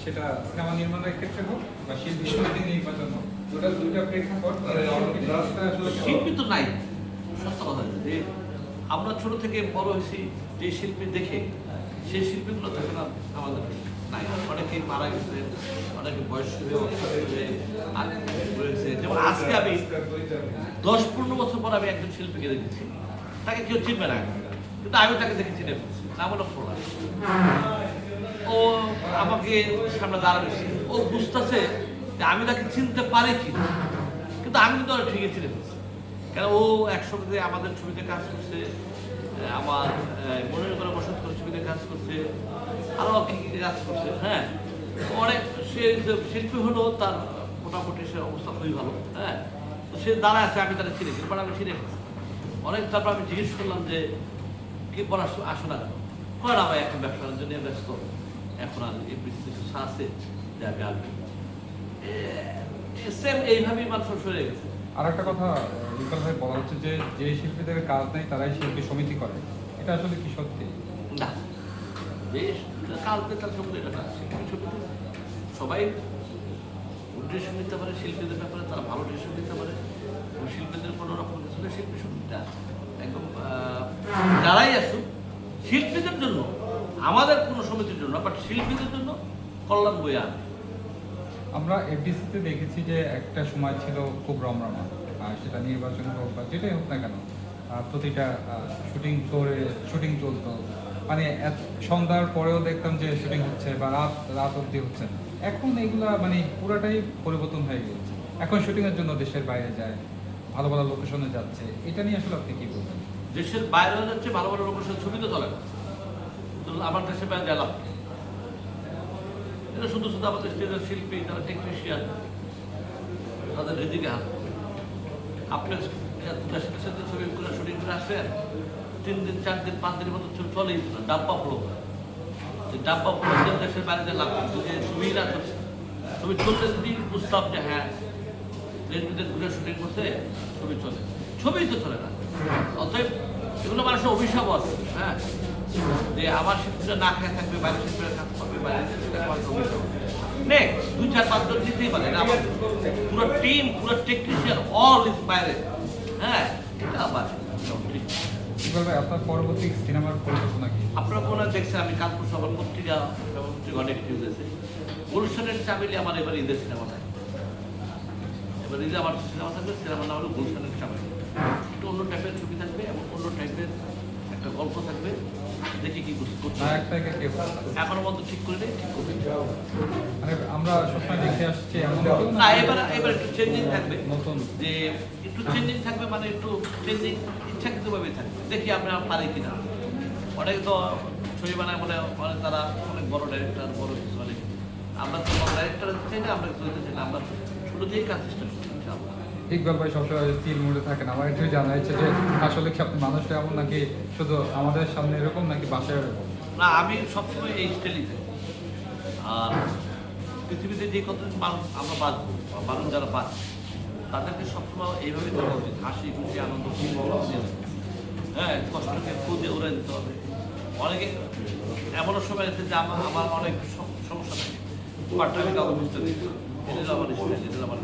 সেটা সিনেমা নির্মাণের ক্ষেত্রে হোক বা শিল্পী সমিতি নির্বাচন হোক, ওটা দুইটা প্রেক্ষাপট শিল্পী তো নাই, সত্য কথা যে আমরা ছোট থেকে বড় হয়েছি, যে শিল্পী দেখে সেই শিল্পীগুলো থাকে না আমাদের নাই। অনেকেই মারা গেছে, অনেকে বয়স্ক হয়ে রয়েছে। যেমন আজকে আমি 10-15 বছর পর আমি একজন শিল্পীকে দেখেছি, তাকে কেউ চিনবে না, কিন্তু আমি তাকে দেখে চিনে ফেলছি, নাম হলো প্রলাপ। ও আমাকে সামনে দাঁড়াচ্ছে, ও বুঝতেছে যে আমি তাকে চিনতে পারি কি, কিন্তু আমি কিন্তু ঠিকই চিনে ফেলছি। কেন ও একসঙ্গে আমাদের ছবিতে কাজ করছে, আমার মনের করে বসত করে ছবিতে কাজ করছে, আরও কি কি কাজ করছে। হ্যাঁ, অনেক সে শিল্পী হলো, তার মোটামুটি সে অবস্থা খুবই ভালো। হ্যাঁ, তো সে দাঁড়ায় আছে, আমি তারা চিনি, বাট আমি চিনে ফেলছি অনেক। তারপর আমি জিজ্ঞেস করলাম যে কি বলার আসো না কেন, কয় না ভাই এখন ব্যবসার জন্য ব্যস্ত, এখন আর এই পৃথিবীতে কিছু আছে যে আমি আসবো। সেম এইভাবেই মানুষ সরে গেছে। আর একটা কথা বিকল ভাই বলা হচ্ছে যে যে শিল্পীদের কাজ নেই তারাই শিল্পী সমিতি করে, এটা আসলে কি সত্যি? না, বেশ কালকে তার সঙ্গে এটা না, শিল্পী সমিতি সবাই ডিসিশন নিতে পারে, শিল্পীদের ব্যাপারে তারা ভালো ডিসিশন নিতে পারে। শিল্পীদের কোনো রকম কিছু শিল্পী সমিতিটা একদম যারাই আসুক শিল্পীদের জন্য, আমাদের কোনো সমিতির জন্য, বাট শিল্পীদের জন্য কল্যাণ বয়ে আনে। আমরা এফডিসিতে দেখেছি যে একটা সময় ছিল খুব রমরমা, সেটা নির্বাচন হোক বা যেটাই হোক না কেন, প্রতিটা শুটিং ফ্লোরে শুটিং চলতো, মানে সন্ধ্যার পরেও দেখতাম যে শুটিং হচ্ছে বা রাত রাত অবধি হচ্ছে। এখন এগুলা মানে পুরাটাই পরিবর্তন হয়ে গেছে, এখন শুটিংয়ের জন্য দেশের বাইরে যায়, ভালো ভালো লোকেশনে যাচ্ছে। এটা নিয়ে আসলে আপনি কি বলবেন? দেশের বাইরে যাচ্ছে ভালো ভালো লোকেশন, ছবি তো চলে না, আমার দেশের বাইরে গেলাম এটা শুধু শুধু আমাদের স্টেজের শিল্পী, তারা টেকনিশিয়ান, তাদের রিদিকে হাত। আপনি দেশের সাথে ছবি করে শুটিং করে আসেন, 3 দিন 4 দিন 5 দিনের মতো ছবি চলেই না, ডাব্বা ফলো করে। ডাব্বা ফলো দিয়ে দেশের বাইরে যে লাভ, যে ছবি না চলছে, ছবি চলতে যদি বুঝতাম যে হ্যাঁ রেলমিদের ঘুরে শুটিং করছে, ছবি চলে, ছবিই তো চলে না। অতএব এগুলো মানুষের অভিশাপ আছে। হ্যাঁ, যে আমার শিল্পীরা না খেয়ে থাকবে, বাইরে শিল্পীরা কাজ করবে, বাইরে নে 2-4-5 জন দিতেই পারে না, আমার পুরো টিম, পুরো টেকনিশিয়ান অল ইজ বাইরে। হ্যাঁ, এটা আবার ঠিক। ভাই আপনার পরবর্তী সিনেমার পরিকল্পনা কি? আপনারা মনে দেখছেন আমি কানপুর সবার পত্রিকা অনেক নিউজ আছে, গুলশানের চামেলি আমার এবার ঈদের সিনেমা থাকে। এবার ঈদে আমার সিনেমা থাকবে, সিনেমার নাম হলো গুলশানের চামেলি। একটু অন্য টাইপের ছবি থাকবে এবং অন্য টাইপের একটা গল্প থাকবে, দেখি কি করছে। এখনো মতো ঠিক করে নেই, ঠিক করবে। মানে আমরা সবসময় দেখে আসছি না, এবার একটু চেঞ্জিং থাকবে, নতুন যে একটু চেঞ্জিং থাকবে, মানে একটু চেঞ্জিং ইচ্ছাকৃতভাবে থাকবে, দেখি আমরা পারি কিনা। অনেক তো ছবি বানায় বলে মানে তারা অনেক বড় ডাইরেক্টর, বড় কিছু অনেক। আমরা তো ডাইরেক্টর চাই না, আমরা কিছু চাই না, আমরা ছোটো দিয়েই কাজ চেষ্টা করি। ইকবাল ভাই সবসময় চিল মুডে থাকেন, আমার একটু জানা যাচ্ছে যে আসলে কি আপনি মানুষটা এমন নাকি শুধু আমাদের সামনে এরকম নাকি বাসায় এরকম? না, আমি সবসময় এই স্টাইলই থাকি। আর পৃথিবীতে যে কতদিন মানুষ আমরা বাঁচবো, মানুষ যারা বাঁচবে তাদেরকে সবসময় এইভাবে দেওয়া উচিত, হাসি খুশি আনন্দ। হ্যাঁ, কষ্টকে খুঁজে উড়ে দিতে হবে। অনেকে এমনও সময় আছে যে আমার অনেক সমস্যা থাকে, বাট আমি কাউকে বুঝতে দিই, এটা আমার স্টাইল, এটা আমার